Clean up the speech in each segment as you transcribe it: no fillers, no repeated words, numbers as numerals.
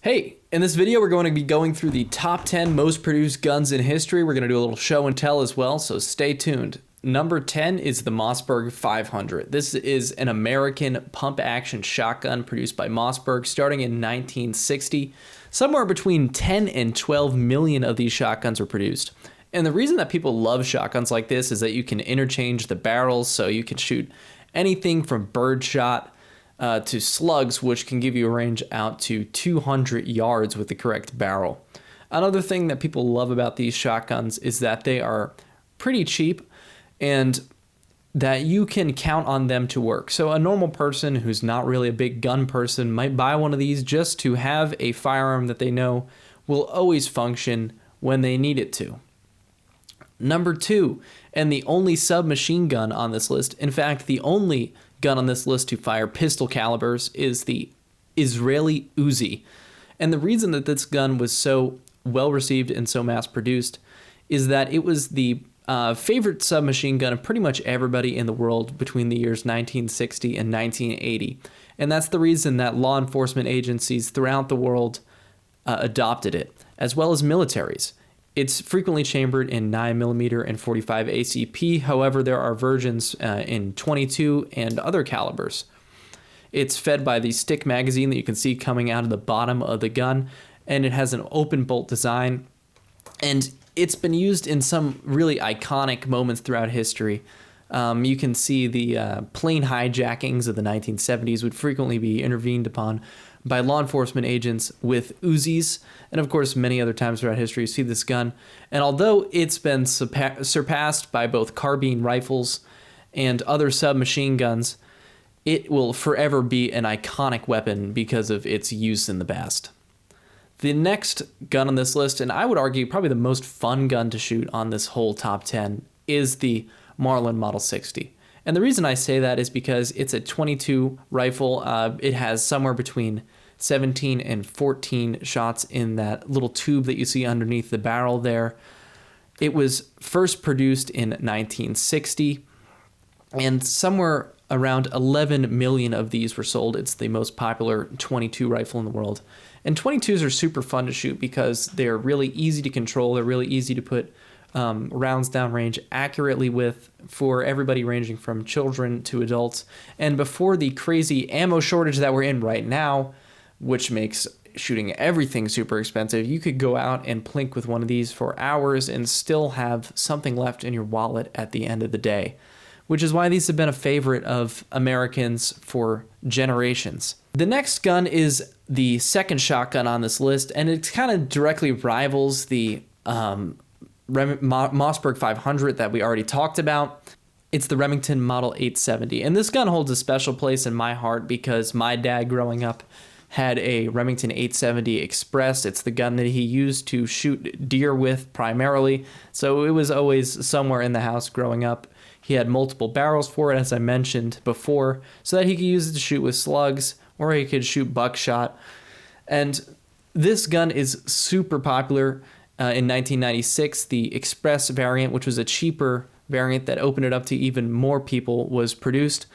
Hey, in this video we're going to be going through the top 10 most produced guns in history. We're going to do a little show and tell as well, so stay tuned. Number 10 is the Mossberg 500. This is an American pump-action shotgun produced by Mossberg starting in 1960. Somewhere between 10 and 12 million of these shotguns were produced. And the reason that people love shotguns like this is that you can interchange the barrels, so you can shoot anything from birdshot to slugs, which can give you a range out to 200 yards with the correct barrel. Another thing that people love about these shotguns is that they are pretty cheap and that you can count on them to work. So a normal person who's not really a big gun person might buy one of these just to have a firearm that they know will always function when they need it to. Number 2, and the only submachine gun on this list, in fact, the only gun on this list to fire pistol calibers, is the Israeli Uzi. And the reason that this gun was so well received and so mass produced is that it was the favorite submachine gun of pretty much everybody in the world between the years 1960 and 1980. And that's the reason that law enforcement agencies throughout the world adopted it, as well as militaries. It's frequently chambered in 9mm and 45 ACP. However, there are versions in 22 and other calibers. It's fed by the stick magazine that you can see coming out of the bottom of the gun, and it has an open bolt design. And it's been used in some really iconic moments throughout history. You can see the plane hijackings of the 1970s would frequently be intervened upon by law enforcement agents with Uzis, and of course many other times throughout history you see this gun. And although it's been surpassed by both carbine rifles and other submachine guns, it will forever be an iconic weapon because of its use in the past. The next gun on this list, and I would argue probably the most fun gun to shoot on this whole top 10, is the Marlin Model 60. And the reason I say that is because it's a 22 rifle. It has somewhere between 17 and 14 shots in that little tube that you see underneath the barrel there. It was first produced in 1960, and somewhere around 11 million of these were sold. It's the most popular 22 rifle in the world. And 22s are super fun to shoot because they're really easy to control. They're really easy to put rounds downrange accurately with, for everybody ranging from children to adults. And before the crazy ammo shortage that we're in right now, which makes shooting everything super expensive, you could go out and plink with one of these for hours and still have something left in your wallet at the end of the day, which is why these have been a favorite of Americans for generations. The next gun is the second shotgun on this list, and it kind of directly rivals the Mossberg 500 that we already talked about. It's the Remington Model 870. And this gun holds a special place in my heart because my dad growing up had a Remington 870 Express. It's the gun that he used to shoot deer with primarily. So it was always somewhere in the house growing up. He had multiple barrels for it, as I mentioned before, so that he could use it to shoot with slugs or he could shoot buckshot. And this gun is super popular. In 1996, the Express variant, which was a cheaper variant that opened it up to even more people, was produced.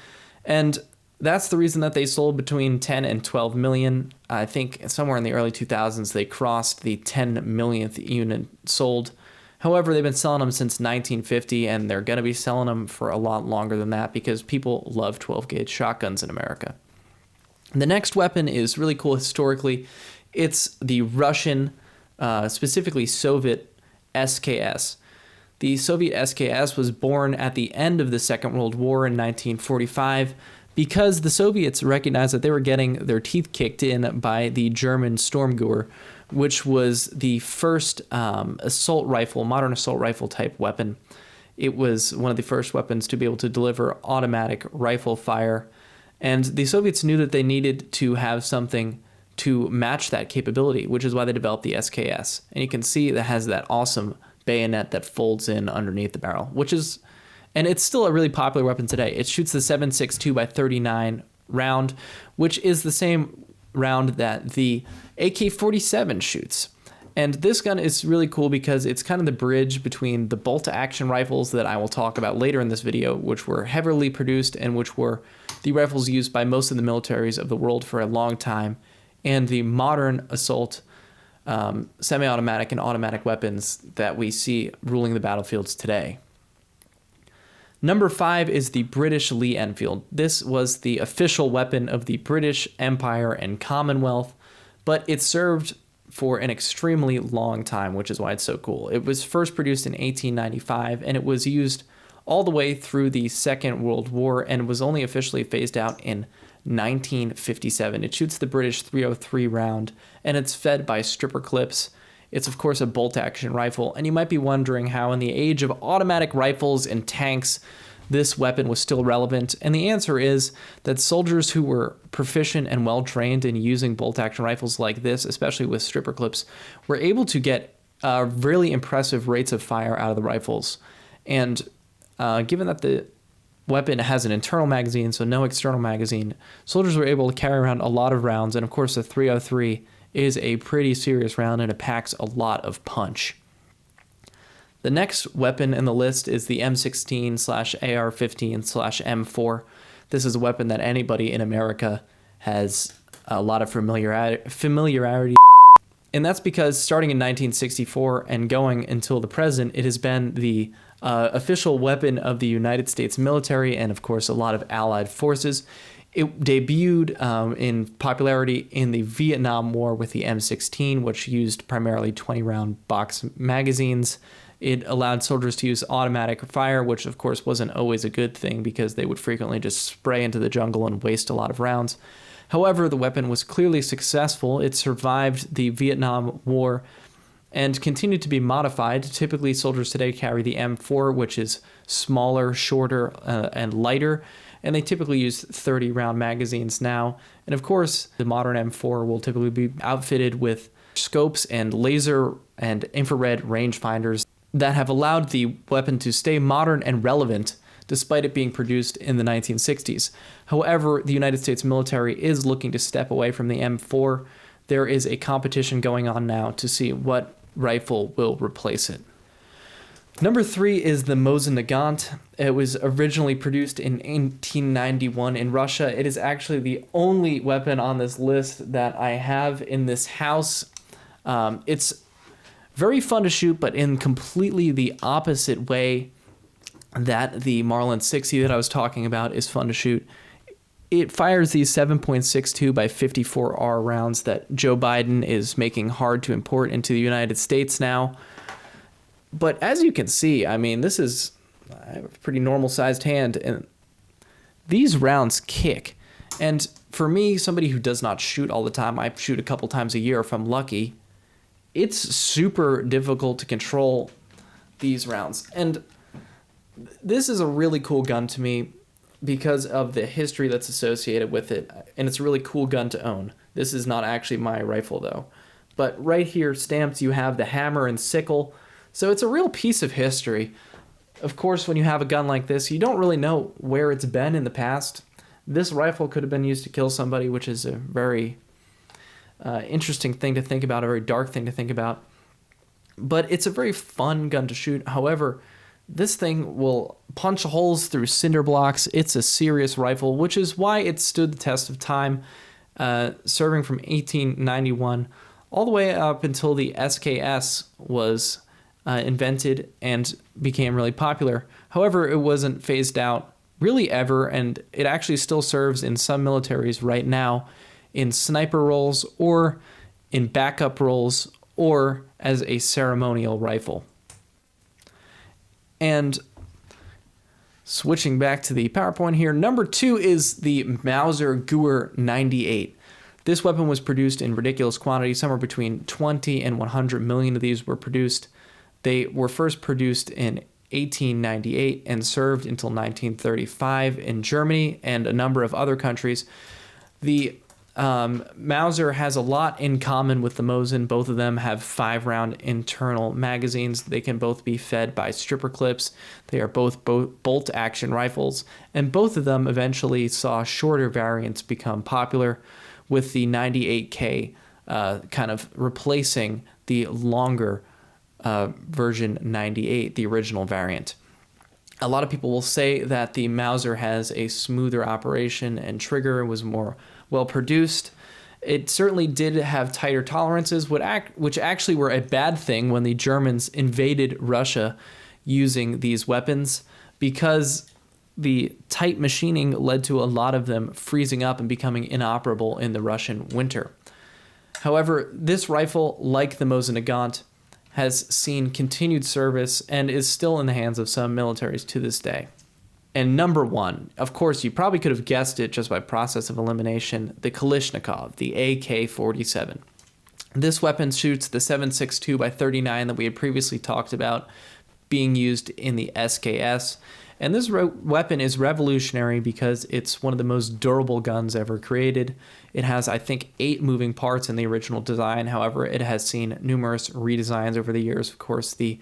And that's the reason that they sold between 10 and 12 million. I think somewhere in the early 2000s, they crossed the 10 millionth unit sold. However, they've been selling them since 1950, and they're going to be selling them for a lot longer than that because people love 12-gauge shotguns in America. The next weapon is really cool historically. It's the Russian, specifically Soviet SKS. The Soviet SKS was born at the end of the Second World War in 1945 because the Soviets recognized that they were getting their teeth kicked in by the German Sturmgewehr, which was the first assault rifle, modern assault rifle type weapon. It was one of the first weapons to be able to deliver automatic rifle fire. And the Soviets knew that they needed to have something to match that capability, which is why they developed the SKS. And you can see that has that awesome bayonet that folds in underneath the barrel, and it's still a really popular weapon today. It shoots the 7.62 by 39 round, which is the same round that the AK47 shoots. And this gun is really cool because it's kind of the bridge between the bolt-action rifles that I will talk about later in this video, which were heavily produced and which were the rifles used by most of the militaries of the world for a long time, and the modern assault semi-automatic and automatic weapons that we see ruling the battlefields today. Number 5 is the British Lee Enfield. This was the official weapon of the British Empire and Commonwealth, but it served for an extremely long time, which is why it's so cool. It was first produced in 1895, and it was used all the way through the Second World War and was only officially phased out in 1957. It shoots the British .303 round, and it's fed by stripper clips. It's, of course, a bolt-action rifle, and you might be wondering how in the age of automatic rifles and tanks, this weapon was still relevant, and the answer is that soldiers who were proficient and well-trained in using bolt-action rifles like this, especially with stripper clips, were able to get really impressive rates of fire out of the rifles. And given that the weapon has an internal magazine, so no external magazine, soldiers were able to carry around a lot of rounds, and of course the .303 is a pretty serious round and it packs a lot of punch. The next weapon in the list is the M16/AR-15/M4. This is a weapon that anybody in America has a lot of familiarity. And that's because starting in 1964 and going until the present, it has been the official weapon of the United States military and, of course, a lot of allied forces. It debuted in popularity in the Vietnam War with the M16, which used primarily 20-round box magazines. It allowed soldiers to use automatic fire, which, of course, wasn't always a good thing because they would frequently just spray into the jungle and waste a lot of rounds. However, the weapon was clearly successful. It survived the Vietnam War and continued to be modified. Typically, soldiers today carry the M4, which is smaller, shorter, and lighter, and they typically use 30-round magazines now. And of course, the modern M4 will typically be outfitted with scopes and laser and infrared rangefinders that have allowed the weapon to stay modern and relevant despite it being produced in the 1960s. However, the United States military is looking to step away from the M4. There is a competition going on now to see what rifle will replace it. Number 3 is the Mosin Nagant. It was originally produced in 1891 in Russia. It is actually the only weapon on this list that I have in this house. It's very fun to shoot, but in completely the opposite way that the Marlin 60 that I was talking about is fun to shoot. It fires these 7.62 by 54R rounds that Joe Biden is making hard to import into the United States now. But as you can see, I mean, this is a pretty normal-sized hand, and these rounds kick. And for me, somebody who does not shoot all the time, I shoot a couple times a year if I'm lucky, it's super difficult to control these rounds. And this is a really cool gun to me because of the history that's associated with it, and it's a really cool gun to own. This is not actually my rifle, though. But right here, stamped, you have the hammer and sickle, so it's a real piece of history. Of course, when you have a gun like this, you don't really know where it's been in the past. This rifle could have been used to kill somebody, which is a very interesting thing to think about, a very dark thing to think about. But it's a very fun gun to shoot. However, this thing will punch holes through cinder blocks. It's a serious rifle, which is why it stood the test of time, serving from 1891 all the way up until the SKS was invented and became really popular. However, it wasn't phased out really ever, and it actually still serves in some militaries right now in sniper roles or in backup roles or as a ceremonial rifle. And switching back to the PowerPoint here, number 2 is the Mauser Gur 98. This weapon was produced in ridiculous quantities. Somewhere between 20 and 100 million of these were produced. They were first produced in 1898 and served until 1935 in Germany and a number of other countries. The Mauser has a lot in common with the Mosin. Both of them have 5-round internal magazines. They can both be fed by stripper clips. They are both bolt-action rifles, and both of them eventually saw shorter variants become popular, with the 98K kind of replacing the longer version 98, the original variant. A lot of people will say that the Mauser has a smoother operation and trigger was more well produced, It certainly did have tighter tolerances, which actually were a bad thing when the Germans invaded Russia using these weapons, because the tight machining led to a lot of them freezing up and becoming inoperable in the Russian winter. However, this rifle, like the Mosin Nagant, has seen continued service and is still in the hands of some militaries to this day. And number one, of course, you probably could have guessed it just by process of elimination, the Kalishnikov, the AK47. This weapon shoots the 7.62 by 39 that we had previously talked about being used in the SKS. And this weapon is revolutionary because it's one of the most durable guns ever created. It has, I think, 8 moving parts in the original design. However, it has seen numerous redesigns over the years. Of course, the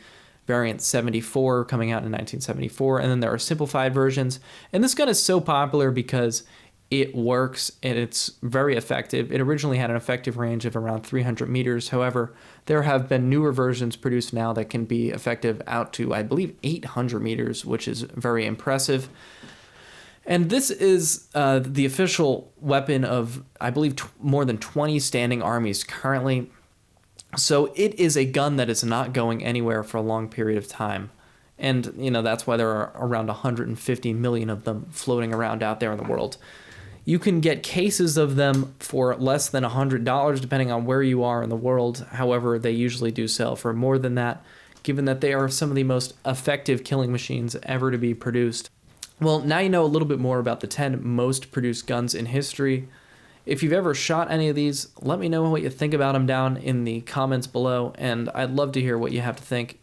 variant 74 coming out in 1974, and then there are simplified versions. And this gun is so popular because it works and it's very effective. It originally had an effective range of around 300 meters. However, there have been newer versions produced now that can be effective out to, I believe, 800 meters, which is very impressive. And this is the official weapon of, I believe, more than 20 standing armies currently. So it is a gun that is not going anywhere for a long period of time. And, that's why there are around 150 million of them floating around out there in the world. You can get cases of them for less than $100, depending on where you are in the world. However, they usually do sell for more than that, given that they are some of the most effective killing machines ever to be produced. Well, now you know a little bit more about the 10 most produced guns in history. If you've ever shot any of these, let me know what you think about them down in the comments below, and I'd love to hear what you have to think.